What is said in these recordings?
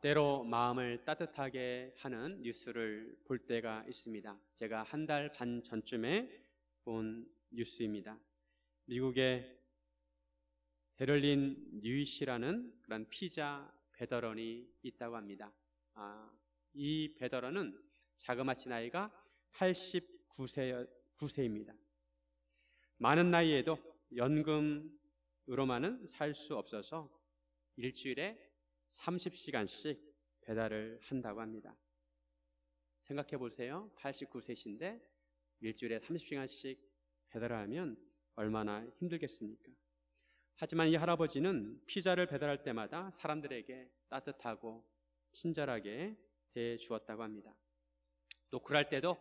때로 마음을 따뜻하게 하는 뉴스를 볼 때가 있습니다. 제가 한 달 반 전쯤에 본 뉴스입니다. 미국의 베를린 뉴이시라는 그런 피자 배달원이 있다고 합니다. 이 배달원은 자그마치 나이가 89세입니다. 많은 나이에도 연금으로만은 살 수 없어서 일주일에 30시간씩 배달을 한다고 합니다. 생각해 보세요. 89세신데 일주일에 30시간씩 배달을 하면 얼마나 힘들겠습니까? 하지만 이 할아버지는 피자를 배달할 때마다 사람들에게 따뜻하고 친절하게 대해주었다고 합니다. 노크할 때도,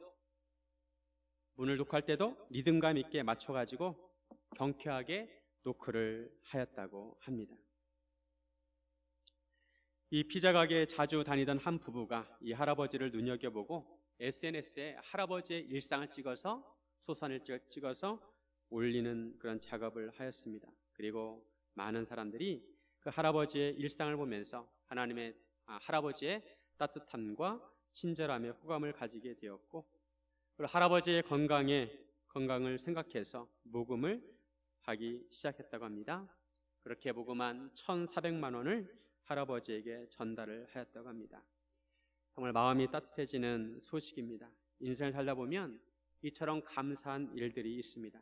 문을 노크할 때도 리듬감 있게 맞춰가지고 경쾌하게 노크를 하였다고 합니다. 이 피자 가게에 자주 다니던 한 부부가 이 할아버지를 눈여겨보고 SNS에 할아버지의 일상을 찍어서 소선을 찍어서 올리는 그런 작업을 하였습니다. 그리고 많은 사람들이 그 할아버지의 일상을 보면서 할아버지의 따뜻함과 친절함에 호감을 가지게 되었고, 그리고 할아버지의 건강을 생각해서 모금을 하기 시작했다고 합니다. 그렇게 모금한 1,400만 원을 할아버지에게 전달을 하였다고 합니다. 정말 마음이 따뜻해지는 소식입니다. 인생을 살다 보면 이처럼 감사한 일들이 있습니다.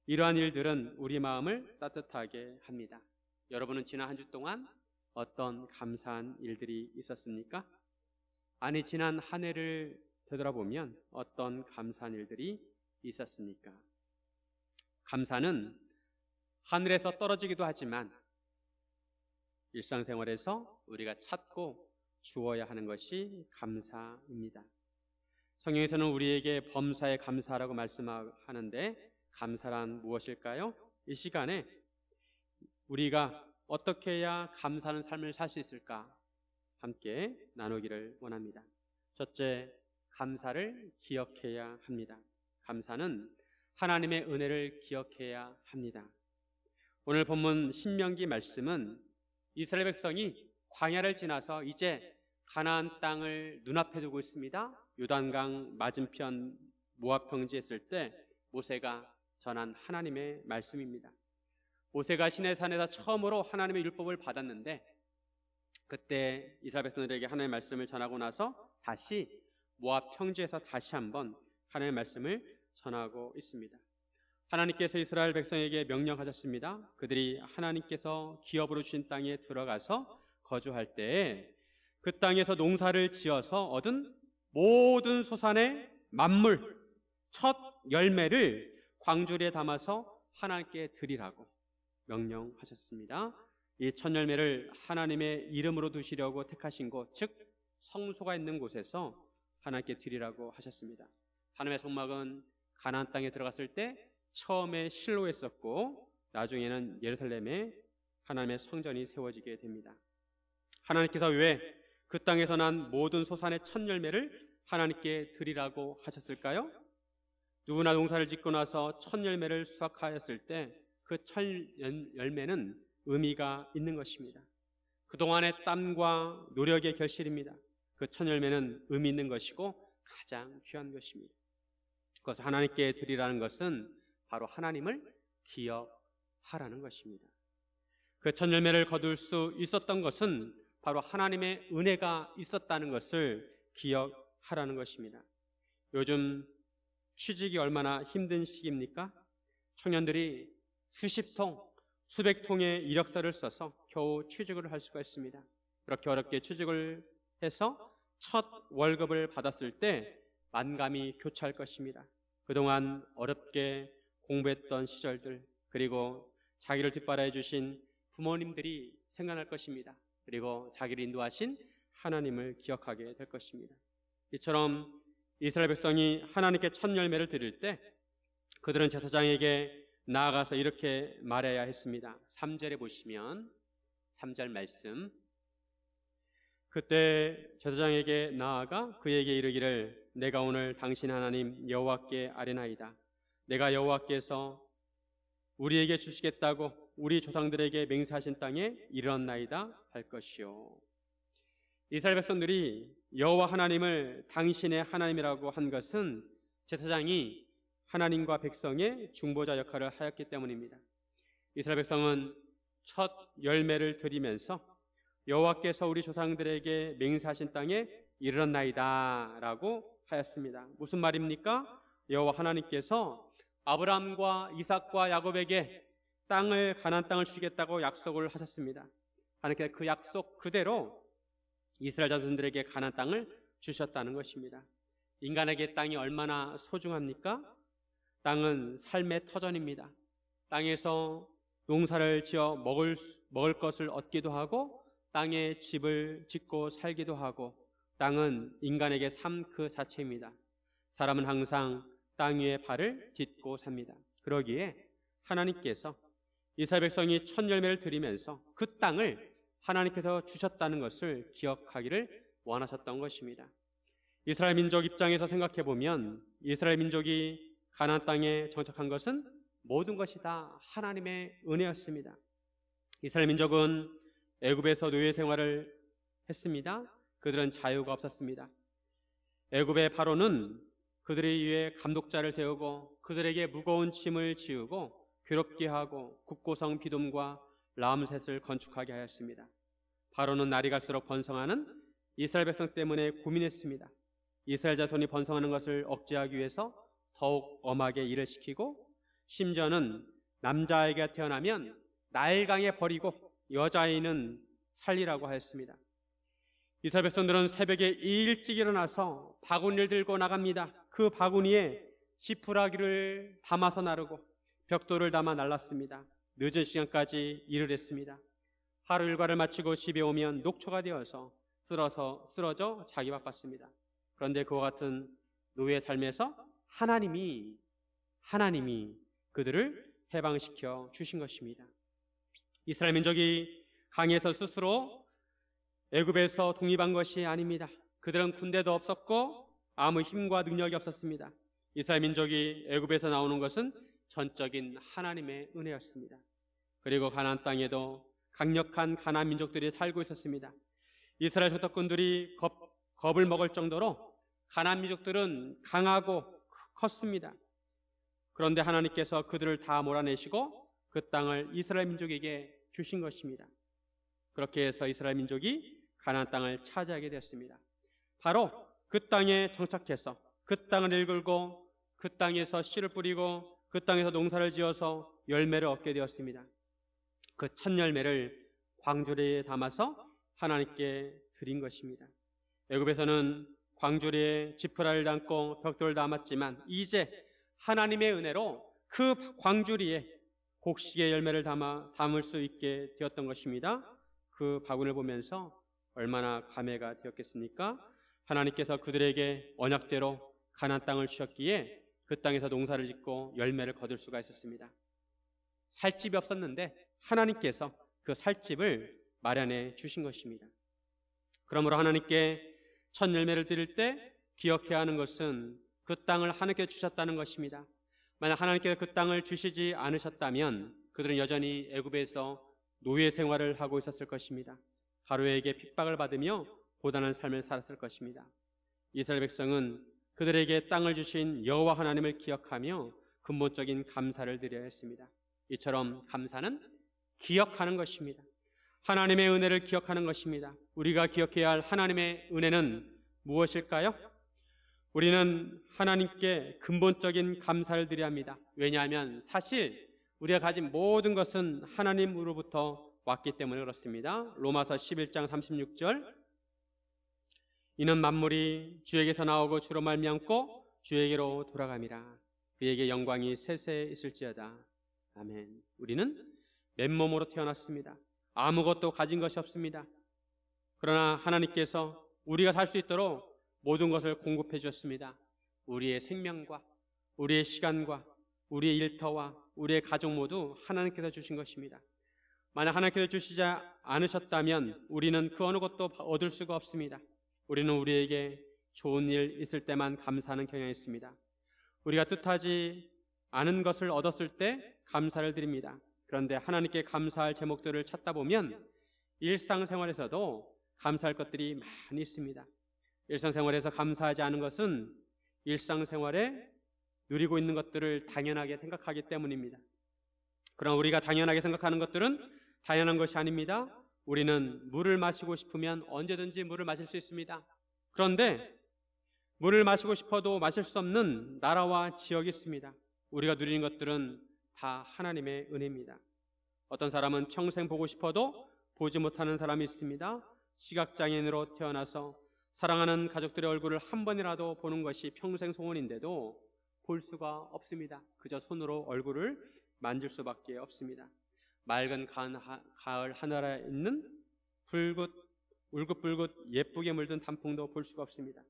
이러한 일들은 우리 마음을 따뜻하게 합니다. 여러분은 지난 한 주 동안 어떤 감사한 일들이 있었습니까? 아니, 지난 한 해를 되돌아보면 어떤 감사한 일들이 있었습니까? 감사는 하늘에서 떨어지기도 하지만 일상생활에서 우리가 찾고 주어야 하는 것이 감사입니다. 성경에서는 우리에게 범사에 감사하라고 말씀하는데 감사란 무엇일까요? 이 시간에 우리가 어떻게 해야 감사하는 삶을 살 수 있을까 함께 나누기를 원합니다. 첫째, 감사를 기억해야 합니다. 감사는 하나님의 은혜를 기억해야 합니다. 오늘 본문 신명기 말씀은 이스라엘 백성이 광야를 지나서 이제 가나안 땅을 눈앞에 두고 있습니다. 요단강 맞은편 모압 평지에 있을 때 모세가 전한 하나님의 말씀입니다. 모세가 시내산에서 처음으로 하나님의 율법을 받았는데 그때 이스라엘 백성들에게 하나님의 말씀을 전하고 나서 다시 모압 평지에서 다시 한번 하나님의 말씀을 전하고 있습니다. 하나님께서 이스라엘 백성에게 명령하셨습니다. 그들이 하나님께서 기업으로 주신 땅에 들어가서 거주할 때에 그 땅에서 농사를 지어서 얻은 모든 소산의 만물, 첫 열매를 광주리에 담아서 하나님께 드리라고 명령하셨습니다. 이 첫 열매를 하나님의 이름으로 두시려고 택하신 곳, 즉 성소가 있는 곳에서 하나님께 드리라고 하셨습니다. 하나님의 성막은 가나안 땅에 들어갔을 때 처음에 실로에 있었고 나중에는 예루살렘에 하나님의 성전이 세워지게 됩니다. 하나님께서 왜 그 땅에서 난 모든 소산의 첫 열매를 하나님께 드리라고 하셨을까요? 누구나 농사를 짓고 나서 첫 열매를 수확하였을 때 그 첫 열매는 의미가 있는 것입니다. 그동안의 땀과 노력의 결실입니다. 그 첫 열매는 의미 있는 것이고 가장 귀한 것입니다. 그것을 하나님께 드리라는 것은 바로 하나님을 기억하라는 것입니다. 그 첫 열매를 거둘 수 있었던 것은 바로 하나님의 은혜가 있었다는 것을 기억하라는 것입니다. 요즘 취직이 얼마나 힘든 시기입니까? 청년들이 수십 통, 수백 통의 이력서를 써서 겨우 취직을 할 수가 있습니다. 그렇게 어렵게 취직을 해서 첫 월급을 받았을 때 만감이 교차할 것입니다. 그동안 어렵게 공부했던 시절들, 그리고 자기를 뒷바라해 주신 부모님들이 생각날 것입니다. 그리고 자기를 인도하신 하나님을 기억하게 될 것입니다. 이처럼 이스라엘 백성이 하나님께 첫 열매를 드릴 때 그들은 제사장에게 나아가서 이렇게 말해야 했습니다. 3절에 보시면 3절 말씀, 그때 제사장에게 나아가 그에게 이르기를 내가 오늘 당신 하나님 여호와께 아뢰나이다. 내가 여호와께서 우리에게 주시겠다고 우리 조상들에게 맹세하신 땅에 이르렀나이다 할 것이요. 이스라엘 백성들이 여호와 하나님을 당신의 하나님이라고 한 것은 제사장이 하나님과 백성의 중보자 역할을 하였기 때문입니다. 이스라엘 백성은 첫 열매를 드리면서 여호와께서 우리 조상들에게 맹세하신 땅에 이르렀나이다 라고 하였습니다. 무슨 말입니까? 여호와 하나님께서 아브라함과 이삭과 야곱에게 가나안 땅을 주시겠다고 약속을 하셨습니다. 하나님께서 그 약속 그대로 이스라엘 자손들에게 가나안 땅을 주셨다는 것입니다. 인간에게 땅이 얼마나 소중합니까? 땅은 삶의 터전입니다. 땅에서 농사를 지어 먹을 것을 얻기도 하고 땅에 집을 짓고 살기도 하고 땅은 인간에게 삶 그 자체입니다. 사람은 항상 땅 위에 발을 딛고 삽니다. 그러기에 하나님께서 이스라엘 백성이 첫 열매를 드리면서 그 땅을 하나님께서 주셨다는 것을 기억하기를 원하셨던 것입니다. 이스라엘 민족 입장에서 생각해 보면 이스라엘 민족이 가나안 땅에 정착한 것은 모든 것이 다 하나님의 은혜였습니다. 이스라엘 민족은 애굽에서 노예 생활을 했습니다. 그들은 자유가 없었습니다. 애굽의 바로는 그들을 위해 감독자를 세우고 그들에게 무거운 짐을 지우고 괴롭게 하고 국고성 비돔과 라암셋을 건축하게 하였습니다. 바로는 날이 갈수록 번성하는 이스라엘 백성 때문에 고민했습니다. 이스라엘 자손이 번성하는 것을 억제하기 위해서 더욱 엄하게 일을 시키고 심지어는 남자아이가 태어나면 나일강에 버리고 여자아이는 살리라고 하였습니다. 이스라엘 백성들은 새벽에 일찍 일어나서 바구니를 들고 나갑니다. 그 바구니에 지푸라기를 담아서 나르고 벽돌을 담아 날랐습니다. 늦은 시간까지 일을 했습니다. 하루 일과를 마치고 집에 오면 녹초가 되어서 쓰러져 자기 바빴습니다. 그런데 그와 같은 노예의 삶에서 하나님이 그들을 해방시켜 주신 것입니다. 이스라엘 민족이 강에서 스스로 애굽에서 독립한 것이 아닙니다. 그들은 군대도 없었고 아무 힘과 능력이 없었습니다. 이스라엘 민족이 애굽에서 나오는 것은 전적인 하나님의 은혜였습니다. 그리고 가나안 땅에도 강력한 가나안 민족들이 살고 있었습니다. 이스라엘 적군들이 겁을 먹을 정도로 가나안 민족들은 강하고 컸습니다. 그런데 하나님께서 그들을 다 몰아내시고 그 땅을 이스라엘 민족에게 주신 것입니다. 그렇게 해서 이스라엘 민족이 가나안 땅을 차지하게 되었습니다. 바로 그 땅에 정착해서 그 땅을 일굴고 그 땅에서 씨를 뿌리고 그 땅에서 농사를 지어서 열매를 얻게 되었습니다. 그 첫 열매를 광주리에 담아서 하나님께 드린 것입니다. 애굽에서는 광주리에 지푸라를 담고 벽돌을 담았지만 이제 하나님의 은혜로 그 광주리에 곡식의 열매를 담을 수 있게 되었던 것입니다. 그 바구니를 보면서 얼마나 감회가 되었겠습니까? 하나님께서 그들에게 언약대로 가나안 땅을 주셨기에 그 땅에서 농사를 짓고 열매를 거둘 수가 있었습니다. 살 집이 없었는데 하나님께서 그 살 집을 마련해 주신 것입니다. 그러므로 하나님께 첫 열매를 드릴 때 기억해야 하는 것은 그 땅을 하나님께 주셨다는 것입니다. 만약 하나님께서 그 땅을 주시지 않으셨다면 그들은 여전히 애굽에서 노예 생활을 하고 있었을 것입니다. 바로에게 핍박을 받으며 고단한 삶을 살았을 것입니다. 이스라엘 백성은 그들에게 땅을 주신 여호와 하나님을 기억하며 근본적인 감사를 드려야 했습니다. 이처럼 감사는 기억하는 것입니다. 하나님의 은혜를 기억하는 것입니다. 우리가 기억해야 할 하나님의 은혜는 무엇일까요? 우리는 하나님께 근본적인 감사를 드려야 합니다. 왜냐하면 사실 우리가 가진 모든 것은 하나님으로부터 왔기 때문에 그렇습니다. 로마서 11장 36절 이는 만물이 주에게서 나오고 주로 말미암고 주에게로 돌아감이라 그에게 영광이 세세 있을지어다. 아멘. 우리는 맨몸으로 태어났습니다. 아무것도 가진 것이 없습니다. 그러나 하나님께서 우리가 살 수 있도록 모든 것을 공급해 주셨습니다. 우리의 생명과 우리의 시간과 우리의 일터와 우리의 가족 모두 하나님께서 주신 것입니다. 만약 하나님께서 주시지 않으셨다면 우리는 그 어느 것도 얻을 수가 없습니다. 우리는 우리에게 좋은 일 있을 때만 감사하는 경향이 있습니다. 우리가 뜻하지 않은 것을 얻었을 때 감사를 드립니다. 그런데 하나님께 감사할 제목들을 찾다 보면 일상생활에서도 감사할 것들이 많이 있습니다. 일상생활에서 감사하지 않은 것은 일상생활에 누리고 있는 것들을 당연하게 생각하기 때문입니다. 그러나 우리가 당연하게 생각하는 것들은 당연한 것이 아닙니다. 우리는 물을 마시고 싶으면 언제든지 물을 마실 수 있습니다. 그런데 물을 마시고 싶어도 마실 수 없는 나라와 지역이 있습니다. 우리가 누리는 것들은 다 하나님의 은혜입니다. 어떤 사람은 평생 보고 싶어도 보지 못하는 사람이 있습니다. 시각장애인으로 태어나서 사랑하는 가족들의 얼굴을 한 번이라도 보는 것이 평생 소원인데도 볼 수가 없습니다. 그저 손으로 얼굴을 만질 수밖에 없습니다. 맑은 가을 하늘에 있는 울긋불긋 예쁘게 물든 단풍도 볼 수가 없습니다.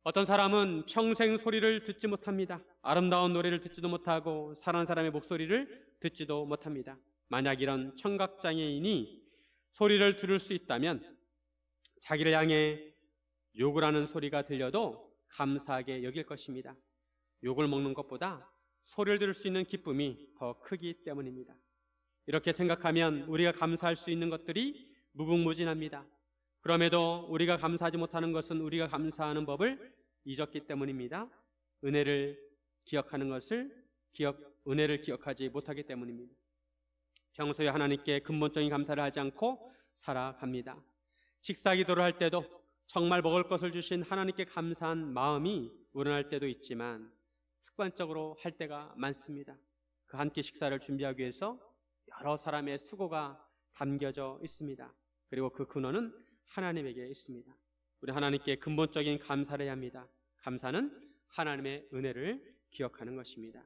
어떤 사람은 평생 소리를 듣지 못합니다. 아름다운 노래를 듣지도 못하고 사랑하는 사람의 목소리를 듣지도 못합니다. 만약 이런 청각장애인이 소리를 들을 수 있다면 자기를 향해 욕을 하는 소리가 들려도 감사하게 여길 것입니다. 욕을 먹는 것보다 소리를 들을 수 있는 기쁨이 더 크기 때문입니다. 이렇게 생각하면 우리가 감사할 수 있는 것들이 무궁무진합니다. 그럼에도 우리가 감사하지 못하는 것은 우리가 감사하는 법을 잊었기 때문입니다. 은혜를 기억하지 못하기 때문입니다. 평소에 하나님께 근본적인 감사를 하지 않고 살아갑니다. 식사 기도를 할 때도 정말 먹을 것을 주신 하나님께 감사한 마음이 우러날 때도 있지만 습관적으로 할 때가 많습니다. 그 한 끼 식사를 준비하기 위해서 여러 사람의 수고가 담겨져 있습니다. 그리고 그 근원은 하나님에게 있습니다. 우리 하나님께 근본적인 감사를 해야 합니다. 감사는 하나님의 은혜를 기억하는 것입니다.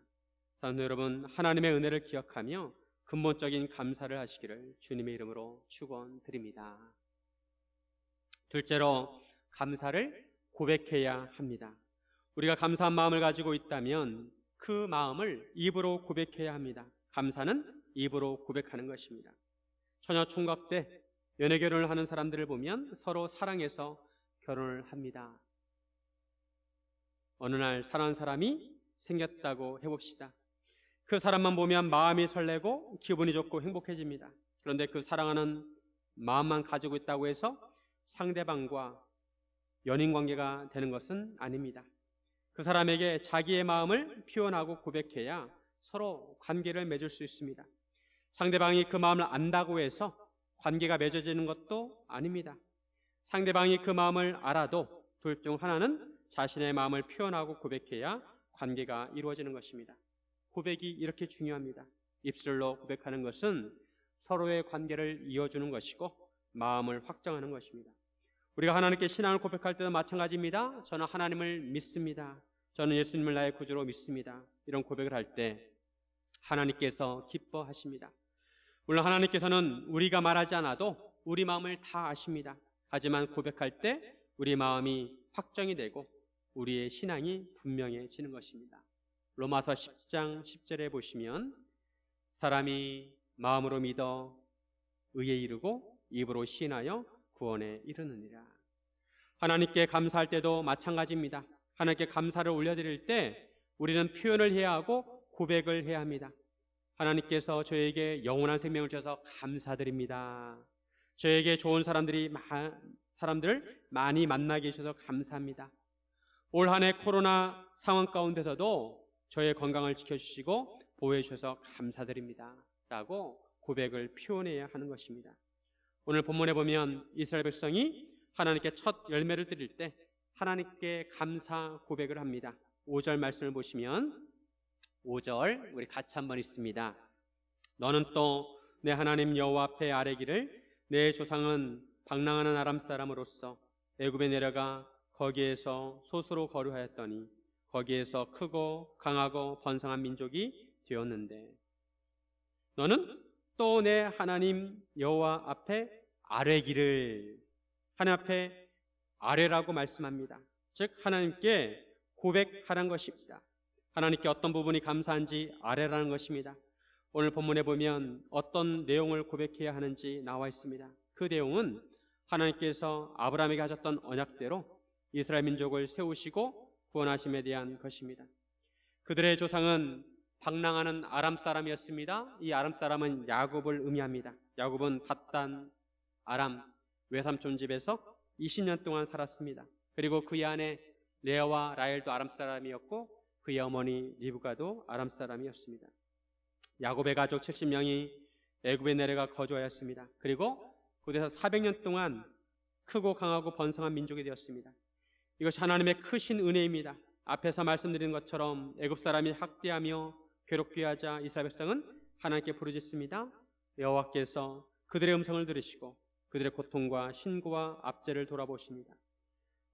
사랑하는 여러분, 하나님의 은혜를 기억하며 근본적인 감사를 하시기를 주님의 이름으로 축원드립니다. 둘째로, 감사를 고백해야 합니다. 우리가 감사한 마음을 가지고 있다면 그 마음을 입으로 고백해야 합니다. 감사는 입으로 고백하는 것입니다. 처녀 총각 때 연애 결혼을 하는 사람들을 보면 서로 사랑해서 결혼을 합니다. 어느 날 사랑하는 사람이 생겼다고 해봅시다. 그 사람만 보면 마음이 설레고 기분이 좋고 행복해집니다. 그런데 그 사랑하는 마음만 가지고 있다고 해서 상대방과 연인 관계가 되는 것은 아닙니다. 그 사람에게 자기의 마음을 표현하고 고백해야 서로 관계를 맺을 수 있습니다. 상대방이 그 마음을 안다고 해서 관계가 맺어지는 것도 아닙니다. 상대방이 그 마음을 알아도 둘 중 하나는 자신의 마음을 표현하고 고백해야 관계가 이루어지는 것입니다. 고백이 이렇게 중요합니다. 입술로 고백하는 것은 서로의 관계를 이어주는 것이고 마음을 확정하는 것입니다. 우리가 하나님께 신앙을 고백할 때도 마찬가지입니다. 저는 하나님을 믿습니다. 저는 예수님을 나의 구주로 믿습니다. 이런 고백을 할 때 하나님께서 기뻐하십니다. 물론 하나님께서는 우리가 말하지 않아도 우리 마음을 다 아십니다. 하지만 고백할 때 우리 마음이 확정이 되고 우리의 신앙이 분명해지는 것입니다. 로마서 10장 10절에 보시면 사람이 마음으로 믿어 의에 이르고 입으로 시인하여 구원에 이르느니라. 하나님께 감사할 때도 마찬가지입니다. 하나님께 감사를 올려드릴 때 우리는 표현을 해야 하고 고백을 해야 합니다. 하나님께서 저에게 영원한 생명을 주셔서 감사드립니다. 저에게 좋은 사람들을 많이 만나게 해주셔서 감사합니다. 올 한 해 코로나 상황 가운데서도 저의 건강을 지켜주시고 보호해 주셔서 감사드립니다. 라고 고백을 표현해야 하는 것입니다. 오늘 본문에 보면 이스라엘 백성이 하나님께 첫 열매를 드릴 때 하나님께 감사 고백을 합니다. 5절 말씀을 보시면 5절 우리 같이 한번 읽습니다. 너는 또 내 하나님 여호와 앞에 아뢰기를 내 조상은 방랑하는 아람 사람으로서 애굽에 내려가 거기에서 소수로 거류하였더니 거기에서 크고 강하고 번성한 민족이 되었는데 너는 또 내 하나님 여호와 앞에 아뢰기를 하나님 앞에 아뢰라고 말씀합니다. 즉 하나님께 고백하라는 것입니다. 하나님께 어떤 부분이 감사한지 아뢰라는 것입니다. 오늘 본문에 보면 어떤 내용을 고백해야 하는지 나와 있습니다. 그 내용은 하나님께서 아브라함에게 하셨던 언약대로 이스라엘 민족을 세우시고 구원하심에 대한 것입니다. 그들의 조상은 방랑하는 아람 사람이었습니다. 이 아람 사람은 야곱을 의미합니다. 야곱은 갓단, 아람, 외삼촌 집에서 20년 동안 살았습니다. 그리고 그의 아내 레아와 라헬도 아람 사람이었고 그의 어머니 리브가도 아람 사람이었습니다. 야곱의 가족 70명이 애굽에 내려가 거주하였습니다. 그리고 그곳에서 400년 동안 크고 강하고 번성한 민족이 되었습니다. 이것이 하나님의 크신 은혜입니다. 앞에서 말씀드린 것처럼 애굽 사람이 학대하며 괴롭게 하자 이스라엘 백성은 하나님께 부르짖습니다. 여호와께서 그들의 음성을 들으시고 그들의 고통과 신고와 압제를 돌아보십니다.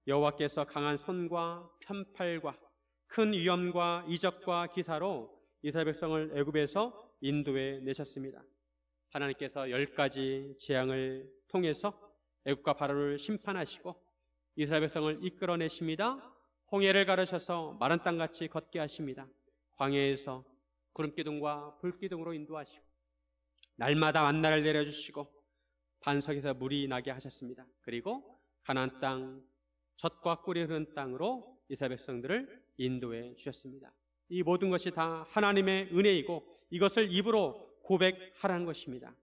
여호와께서 강한 손과 편팔과 큰 위엄과 이적과 기사로 이스라엘 백성을 애굽에서 인도해 내셨습니다. 하나님께서 10가지 재앙을 통해서 애굽과 바로를 심판하시고 이스라엘 백성을 이끌어내십니다. 홍해를 가르셔서 마른 땅같이 걷게 하십니다. 광야에서 구름기둥과 불기둥으로 인도하시고 날마다 만나를 내려주시고 반석에서 물이 나게 하셨습니다. 그리고 가나안 땅 젖과 꿀이 흐르는 땅으로 이스라엘 백성들을 인도해 주셨습니다. 이 모든 것이 다 하나님의 은혜이고 이것을 입으로 고백하라는 것입니다.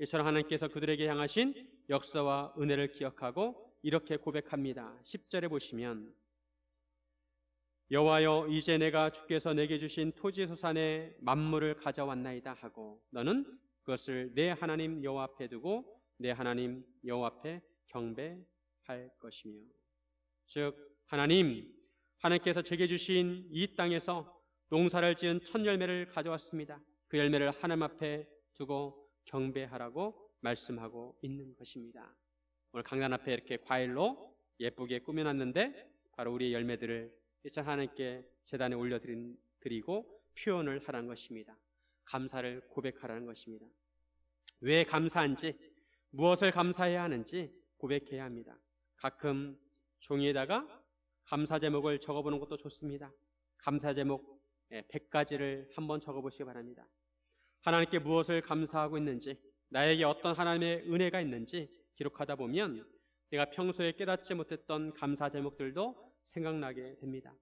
이처럼 하나님께서 그들에게 향하신 역사와 은혜를 기억하고 이렇게 고백합니다. 10절에 보시면 여호와여 이제 내가 주께서 내게 주신 토지 소산의 만물을 가져왔나이다 하고 너는 그것을 내 하나님 여호와 앞에 두고 내 하나님 여호와 앞에 경배할 것이며 즉 하나님께서 제게 주신 이 땅에서 농사를 지은 첫 열매를 가져왔습니다. 그 열매를 하나님 앞에 두고 경배하라고 말씀하고 있는 것입니다. 오늘 강단 앞에 이렇게 과일로 예쁘게 꾸며놨는데 바로 우리의 열매들을 이제 하나님께 제단에 올려드리고 표현을 하라는 것입니다. 감사를 고백하라는 것입니다. 왜 감사한지, 무엇을 감사해야 하는지 고백해야 합니다. 가끔 종이에다가 감사 제목을 적어보는 것도 좋습니다. 감사 제목 100가지를 한번 적어보시기 바랍니다. 하나님께 무엇을 감사하고 있는지, 나에게 어떤 하나님의 은혜가 있는지 기록하다 보면 내가 평소에 깨닫지 못했던 감사 제목들도 생각나게 됩니다.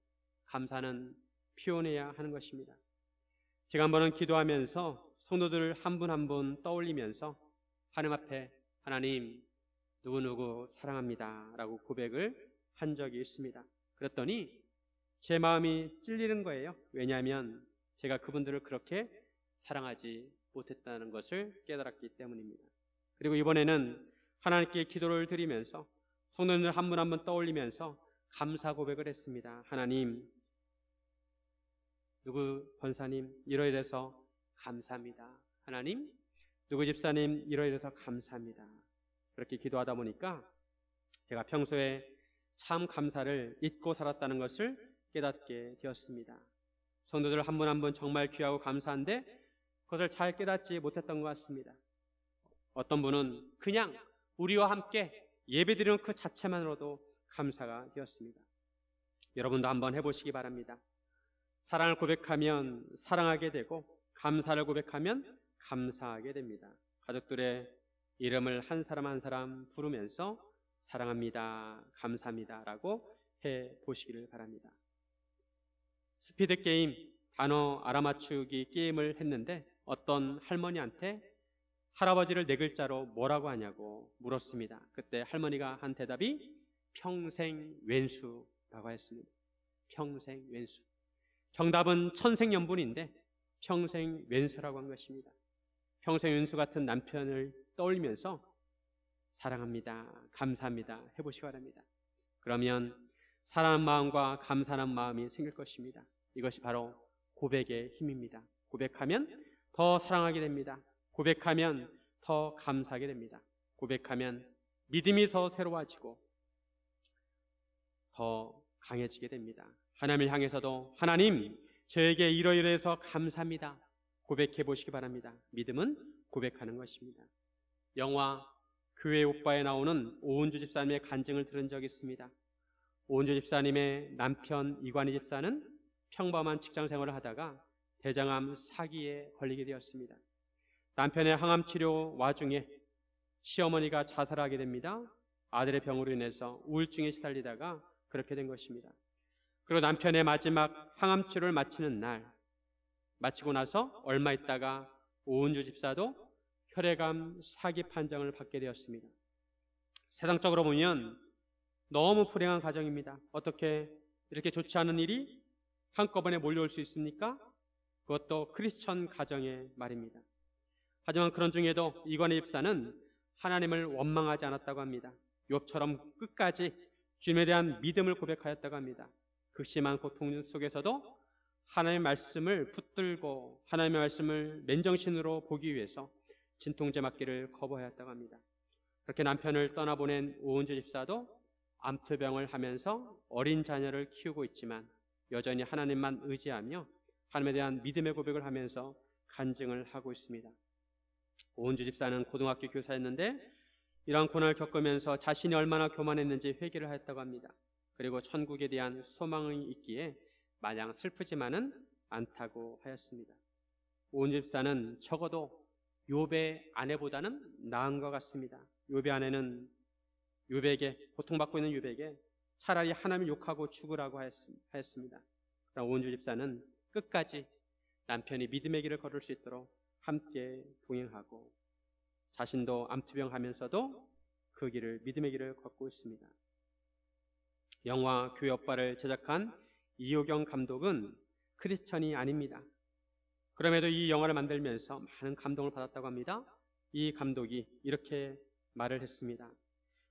감사는 표현해야 하는 것입니다. 제가 한 번은 기도하면서 성도들을 한 분 한 분 떠올리면서 하나님 앞에 하나님 누구누구 사랑합니다 라고 고백을 한 적이 있습니다. 그랬더니 제 마음이 찔리는 거예요. 왜냐하면 제가 그분들을 그렇게 사랑하지 못했다는 것을 깨달았기 때문입니다. 그리고 이번에는 하나님께 기도를 드리면서 성도님들 한 분 한 분 떠올리면서 감사 고백을 했습니다. 하나님, 누구 권사님 이러이래서 감사합니다. 하나님, 누구 집사님 이러이래서 감사합니다. 그렇게 기도하다 보니까 제가 평소에 참 감사를 잊고 살았다는 것을 깨닫게 되었습니다. 성도들 한 분 한 분 정말 귀하고 감사한데 그것을 잘 깨닫지 못했던 것 같습니다. 어떤 분은 그냥 우리와 함께 예배드리는 그 자체만으로도 감사가 되었습니다. 여러분도 한번 해보시기 바랍니다. 사랑을 고백하면 사랑하게 되고 감사를 고백하면 감사하게 됩니다. 가족들의 이름을 한 사람 한 사람 부르면서 사랑합니다, 감사합니다 라고 해보시기를 바랍니다. 스피드 게임, 단어 알아맞추기 게임을 했는데 어떤 할머니한테 할아버지를 4글자로 뭐라고 하냐고 물었습니다. 그때 할머니가 한 대답이 평생 왼수라고 했습니다. 평생 왼수. 정답은 천생연분인데 평생 왼수라고 한 것입니다. 평생 왼수 같은 남편을 떠올리면서 사랑합니다, 감사합니다 해보시기 바랍니다. 그러면 사랑하는 마음과 감사하는 마음이 생길 것입니다. 이것이 바로 고백의 힘입니다. 고백하면 더 사랑하게 됩니다. 고백하면 더 감사하게 됩니다. 고백하면 믿음이 더 새로워지고 더 강해지게 됩니다. 하나님을 향해서도 하나님, 저에게 이러이러해서 감사합니다 고백해 보시기 바랍니다. 믿음은 고백하는 것입니다. 영화 교회 오빠에 나오는 오은주 집사님의 간증을 들은 적이 있습니다. 오은주 집사님의 남편 이관희 집사는 평범한 직장생활을 하다가 대장암 사기에 걸리게 되었습니다. 남편의 항암치료 와중에 시어머니가 자살하게 됩니다. 아들의 병으로 인해서 우울증에 시달리다가 그렇게 된 것입니다. 그리고 남편의 마지막 항암치료를 마치는 날, 마치고 나서 얼마 있다가 오은주 집사도 혈액암 사기 판정을 받게 되었습니다. 세상적으로 보면 너무 불행한 가정입니다. 어떻게 이렇게 좋지 않은 일이 한꺼번에 몰려올 수 있습니까? 그것도 크리스천 가정의 말입니다. 하지만 그런 중에도 이관의 집사는 하나님을 원망하지 않았다고 합니다. 욥처럼 끝까지 주님에 대한 믿음을 고백하였다고 합니다. 극심한 고통 속에서도 하나님의 말씀을 붙들고 하나님의 말씀을 맨정신으로 보기 위해서 진통제 맞기를 거부하였다고 합니다. 그렇게 남편을 떠나보낸 오은주 집사도 암투병을 하면서 어린 자녀를 키우고 있지만 여전히 하나님만 의지하며 하나님에 대한 믿음의 고백을 하면서 간증을 하고 있습니다. 오은주 집사는 고등학교 교사였는데 이러한 고난을 겪으면서 자신이 얼마나 교만했는지 회개를 하였다고 합니다. 그리고 천국에 대한 소망이 있기에 마냥 슬프지만은 않다고 하였습니다. 오은주 집사는 적어도 욥의 아내보다는 나은 것 같습니다. 욥의 아내는 욥에게, 고통받고 있는 욥에게 차라리 하나님을 욕하고 죽으라고 하였습니다. 그러나 오은주 집사는 끝까지 남편이 믿음의 길을 걸을 수 있도록 함께 동행하고 자신도 암투병하면서도 그 길을, 믿음의 길을 걷고 있습니다. 영화 교회 오빠를 제작한 이효경 감독은 크리스천이 아닙니다. 그럼에도 이 영화를 만들면서 많은 감동을 받았다고 합니다. 이 감독이 이렇게 말을 했습니다.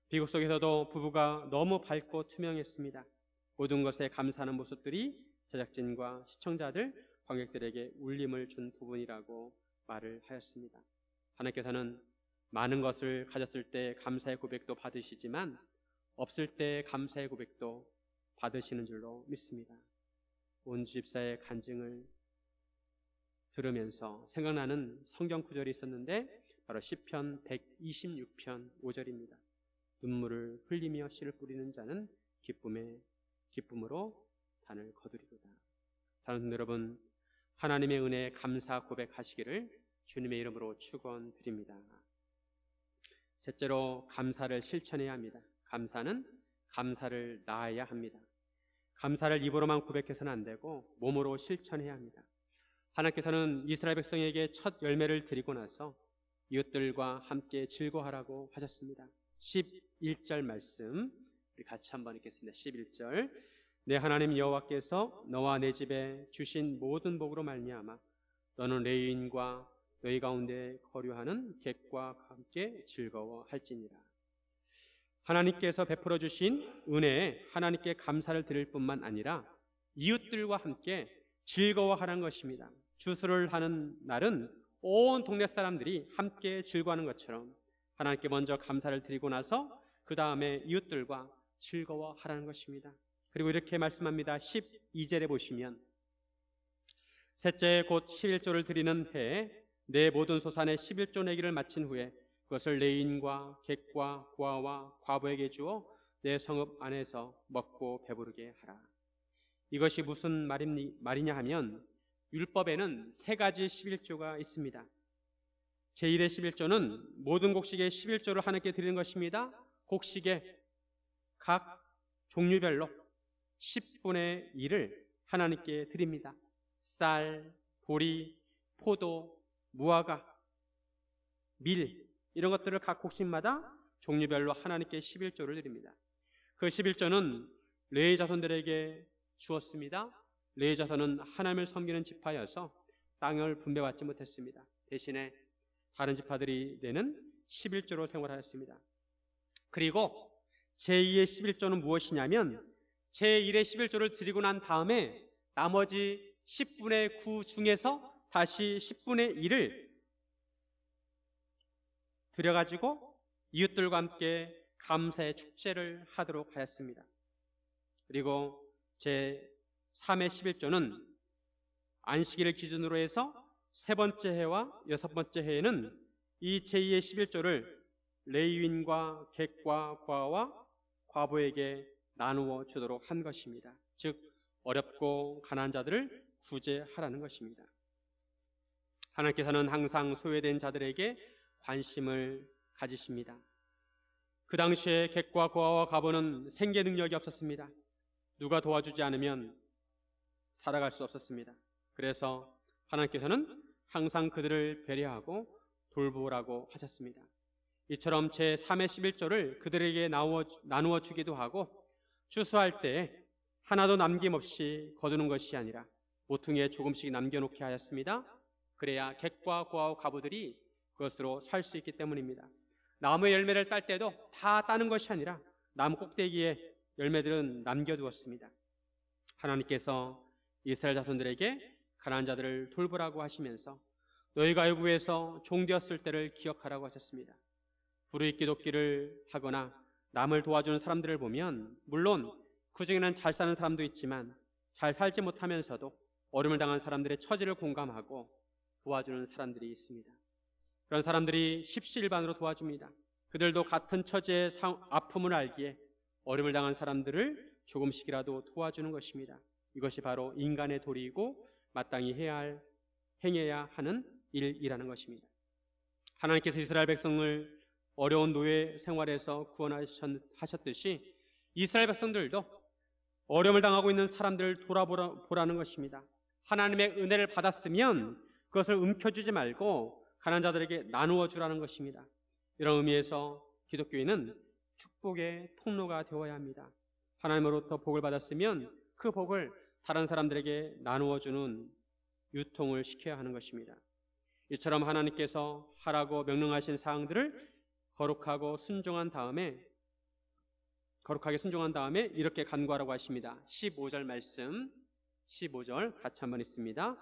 비극 속에서도 부부가 너무 밝고 투명했습니다. 모든 것에 감사하는 모습들이 제작진과 시청자들, 관객들에게 울림을 준 부분이라고 말을 하였습니다. 하나님께서는 많은 것을 가졌을 때 감사의 고백도 받으시지만 없을 때 감사의 고백도 받으시는 줄로 믿습니다. 오은주 집사의 간증을 들으면서 생각나는 성경 구절이 있었는데 바로 시편 126편 5절입니다. 눈물을 흘리며 씨를 뿌리는 자는 기쁨으로 단을 거두리로다. 사랑하는 여러분, 하나님의 은혜에 감사 고백하시기를 주님의 이름으로 축원드립니다. 셋째로 감사를 실천해야 합니다. 감사는 감사를 나아야 합니다. 감사를 입으로만 고백해서는 안 되고 몸으로 실천해야 합니다. 하나님께서는 이스라엘 백성에게 첫 열매를 드리고 나서 이웃들과 함께 즐거워하라고 하셨습니다. 11절 말씀 우리 같이 한번 읽겠습니다. 11절 내 하나님 여호와께서 너와 내 집에 주신 모든 복으로 말미암아 너는 레위인과 너희 가운데 거류하는 객과 함께 즐거워할지니라. 하나님께서 베풀어 주신 은혜에 하나님께 감사를 드릴 뿐만 아니라 이웃들과 함께 즐거워하라는 것입니다. 주술을 하는 날은 온 동네 사람들이 함께 즐거워하는 것처럼 하나님께 먼저 감사를 드리고 나서 그 다음에 이웃들과 즐거워하라는 것입니다. 그리고 이렇게 말씀합니다. 12절에 보시면 셋째 곧 11조를 드리는 해에 내 모든 소산의 11조 내기를 마친 후에 그것을 레인과 객과 고아와 과부에게 주어 내 성읍 안에서 먹고 배부르게 하라. 이것이 무슨 말이냐 하면 율법에는 세 가지 11조가 있습니다. 제1의 11조는 모든 곡식의 11조를 하나님께 드리는 것입니다. 곡식의 각 종류별로 10분의 1을 하나님께 드립니다. 쌀, 보리, 포도, 무화과, 밀 이런 것들을 각 곡식마다 종류별로 하나님께 11조를 드립니다. 그 11조는 레위 자손들에게 주었습니다. 레위 자손은 하나님을 섬기는 지파여서 땅을 분배받지 못했습니다. 대신에 다른 지파들이 내는 11조로 생활하였습니다. 그리고 제2의 11조는 무엇이냐면 제1의 11조를 드리고 난 다음에 나머지 10분의 9 중에서 다시 10분의 1을 드려가지고 이웃들과 함께 감사의 축제를 하도록 하였습니다. 그리고 제3의 11조는 안식일을 기준으로 해서 세 번째 해와 여섯 번째 해에는 이 제2의 11조를 레위인과 객과 과와 과부에게 나누어 주도록 한 것입니다. 즉 어렵고 가난한 자들을 구제하라는 것입니다. 하나님께서는 항상 소외된 자들에게 관심을 가지십니다. 그 당시에 객과 고아와 과부는 생계 능력이 없었습니다. 누가 도와주지 않으면 살아갈 수 없었습니다. 그래서 하나님께서는 항상 그들을 배려하고 돌보라고 하셨습니다. 이처럼 제3의 11조를 그들에게 나누어 주기도 하고 추수할 때 하나도 남김없이 거두는 것이 아니라 모퉁이에 조금씩 남겨놓게 하였습니다. 그래야 객과 고아와 과부들이 그것으로 살 수 있기 때문입니다. 나무의 열매를 딸 때도 다 따는 것이 아니라 나무 꼭대기에 열매들은 남겨두었습니다. 하나님께서 이스라엘 자손들에게 가난한 자들을 돌보라고 하시면서 너희가 애굽에서 종되었을 때를 기억하라고 하셨습니다. 불의익기 돕기를 하거나 남을 도와주는 사람들을 보면 물론 그 중에는 잘 사는 사람도 있지만 잘 살지 못하면서도 어려움을 당한 사람들의 처지를 공감하고 도와주는 사람들이 있습니다. 그런 사람들이 십시일반으로 도와줍니다. 그들도 같은 처지의 아픔을 알기에 어려움을 당한 사람들을 조금씩이라도 도와주는 것입니다. 이것이 바로 인간의 도리이고 마땅히 행해야 하는 일이라는 것입니다. 하나님께서 이스라엘 백성을 어려운 노예 생활에서 구원하셨듯이 이스라엘 백성들도 어려움을 당하고 있는 사람들을 돌아보라는 것입니다. 하나님의 은혜를 받았으면 그것을 움켜쥐지 말고 가난한 자들에게 나누어 주라는 것입니다. 이런 의미에서 기독교인은 축복의 통로가 되어야 합니다. 하나님으로부터 복을 받았으면 그 복을 다른 사람들에게 나누어 주는 유통을 시켜야 하는 것입니다. 이처럼 하나님께서 하라고 명령하신 사항들을 거룩하게 순종한 다음에 이렇게 간구하라고 하십니다. 15절 말씀, 15절 같이 한번 읽습니다.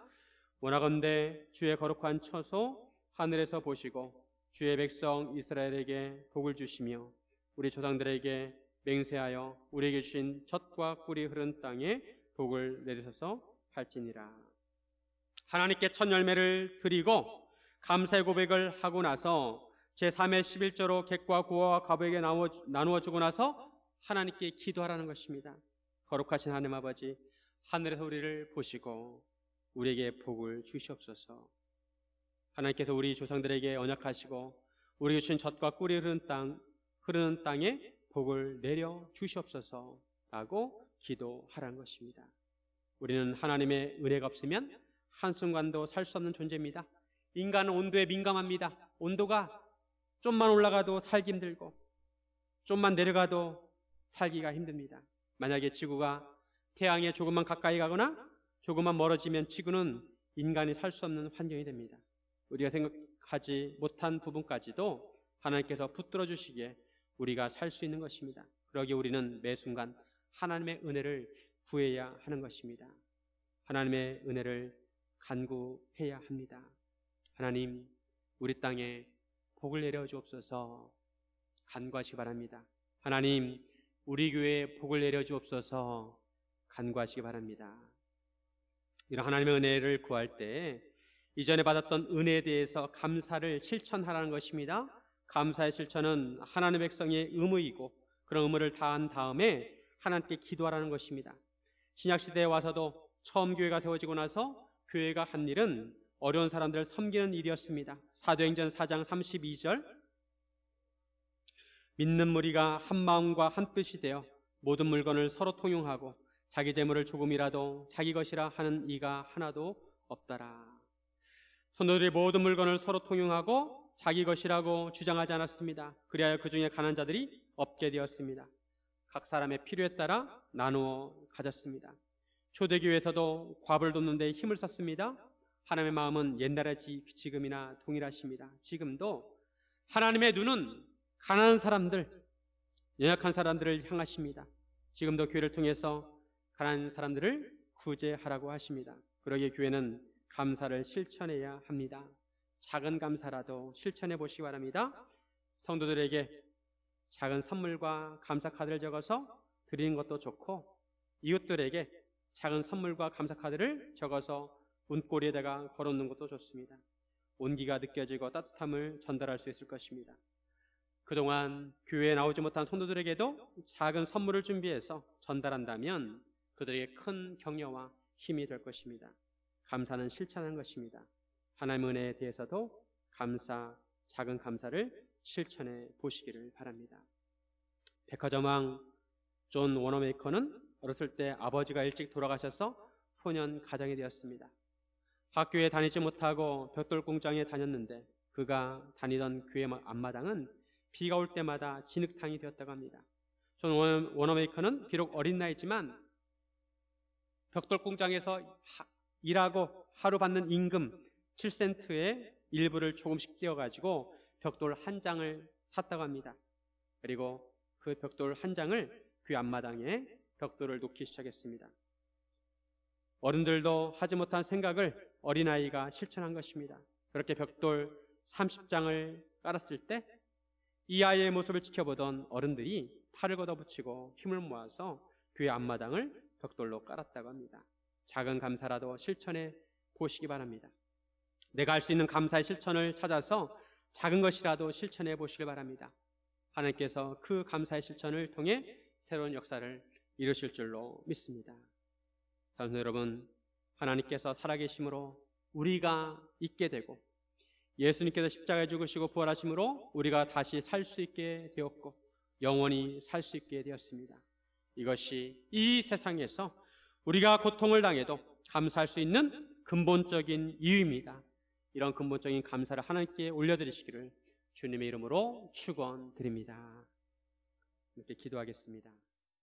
원하건대 주의 거룩한 처소 하늘에서 보시고 주의 백성 이스라엘에게 복을 주시며 우리 조상들에게 맹세하여 우리에게 주신 젖과 꿀이 흐른 땅에 복을 내리셔서 할지니라. 하나님께 첫 열매를 드리고 감사의 고백을 하고 나서 제3의 11조로 객과 고아와 과부에게 나누어 주고 나서 하나님께 기도하라는 것입니다. 거룩하신 하나님 아버지, 하늘에서 우리를 보시고 우리에게 복을 주시옵소서. 하나님께서 우리 조상들에게 언약하시고 우리에게 주신 젖과 꿀이 흐르는 땅에 복을 내려 주시옵소서라고 기도하라는 것입니다. 우리는 하나님의 은혜가 없으면 한순간도 살 수 없는 존재입니다. 인간은 온도에 민감합니다. 온도가 좀만 올라가도 살기 힘들고 좀만 내려가도 살기가 힘듭니다. 만약에 지구가 태양에 조금만 가까이 가거나 조금만 멀어지면 지구는 인간이 살 수 없는 환경이 됩니다. 우리가 생각하지 못한 부분까지도 하나님께서 붙들어 주시기에 우리가 살 수 있는 것입니다. 그러기에 우리는 매 순간 하나님의 은혜를 구해야 하는 것입니다. 하나님의 은혜를 간구해야 합니다. 하나님, 우리 땅에 복을 내려 주옵소서 간구하시기 바랍니다. 하나님, 우리 교회에 복을 내려 주옵소서 간구하시기 바랍니다. 이런 하나님의 은혜를 구할 때 이전에 받았던 은혜에 대해서 감사를 실천하라는 것입니다. 감사의 실천은 하나님의 백성의 의무이고 그런 의무를 다한 다음에 하나님께 기도하라는 것입니다. 신약시대에 와서도 처음 교회가 세워지고 나서 교회가 한 일은 어려운 사람들을 섬기는 일이었습니다. 사도행전 4장 32절, 믿는 무리가 한 마음과 한 뜻이 되어 모든 물건을 서로 통용하고 자기 재물을 조금이라도 자기 것이라 하는 이가 하나도 없더라. 성도들이 모든 물건을 서로 통용하고 자기 것이라고 주장하지 않았습니다. 그리하여 그 중에 가난한 자들이 없게 되었습니다. 각 사람의 필요에 따라 나누어 가졌습니다. 초대교회에서도 과부를 돕는 데 힘을 썼습니다. 하나님의 마음은 옛날에 지금이나 동일하십니다. 지금도 하나님의 눈은 가난한 사람들, 연약한 사람들을 향하십니다. 지금도 교회를 통해서 가난한 사람들을 구제하라고 하십니다. 그러기에 교회는 감사를 실천해야 합니다. 작은 감사라도 실천해 보시기 바랍니다. 성도들에게 작은 선물과 감사 카드를 적어서 드리는 것도 좋고 이웃들에게 작은 선물과 감사 카드를 적어서 문고리에다가 걸어놓는 것도 좋습니다. 온기가 느껴지고 따뜻함을 전달할 수 있을 것입니다. 그동안 교회에 나오지 못한 성도들에게도 작은 선물을 준비해서 전달한다면 그들에게 큰 격려와 힘이 될 것입니다. 감사는 실천하는 것입니다. 하나님의 은혜에 대해서도 작은 감사를 실천해 보시기를 바랍니다. 백화점왕 존 워너메이커는 어렸을 때 아버지가 일찍 돌아가셔서 소년 가장이 되었습니다. 학교에 다니지 못하고 벽돌 공장에 다녔는데 그가 다니던 교회 앞마당은 비가 올 때마다 진흙탕이 되었다고 합니다. 존 워너메이커는 비록 어린 나이지만 벽돌 공장에서 일하고 하루 받는 임금 7센트의 일부를 조금씩 떼어가지고 벽돌 한 장을 샀다고 합니다. 그리고 그 벽돌 한 장을 교회 앞마당에 벽돌을 놓기 시작했습니다. 어른들도 하지 못한 생각을 어린아이가 실천한 것입니다. 그렇게 벽돌 30장을 깔았을 때 이 아이의 모습을 지켜보던 어른들이 팔을 걷어붙이고 힘을 모아서 교회 앞마당을 벽돌로 깔았다고 합니다. 작은 감사라도 실천해 보시기 바랍니다. 내가 할 수 있는 감사의 실천을 찾아서 작은 것이라도 실천해 보시길 바랍니다. 하나님께서 그 감사의 실천을 통해 새로운 역사를 이루실 줄로 믿습니다. 사랑하는 여러분, 하나님께서 살아계심으로 우리가 있게 되고 예수님께서 십자가에 죽으시고 부활하심으로 우리가 다시 살 수 있게 되었고 영원히 살 수 있게 되었습니다. 이것이 이 세상에서 우리가 고통을 당해도 감사할 수 있는 근본적인 이유입니다. 이런 근본적인 감사를 하나님께 올려드리시기를 주님의 이름으로 축원드립니다. 이렇게 기도하겠습니다.